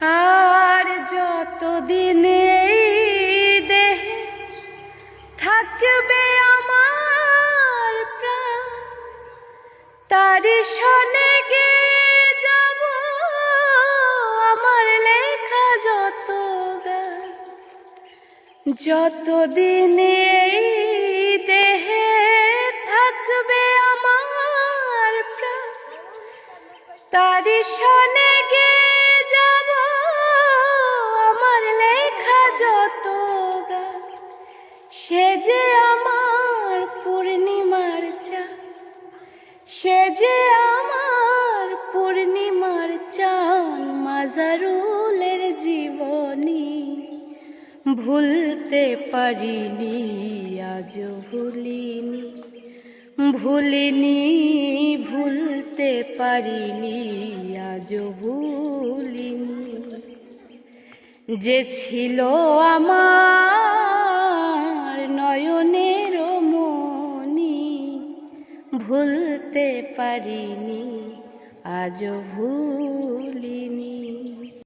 আর যতদিন এই দেহে থাকবে আমার প্রাণ, তারি সনে গেয়ে যাব আমার লেখা যত গান। যতদিন এই দেহে থাকবে আমার প্রাণ, তারি সনে গেয়ে যাব আমার লেখা যত গান। সে যে আমার পূর্ণিমার চাঁদ, সে যে আমার পূর্ণিমার চাঁদ। মাজারুলের জীবনী ভুলতে পারিনি, আজও ভুলিনি, ভুলিনি, ভুলতে পারিনি, আজও ভুলিনি। যে ছিল আমার নয়নের মনি, ভুলতে পারিনি, আজও ভুলিনি।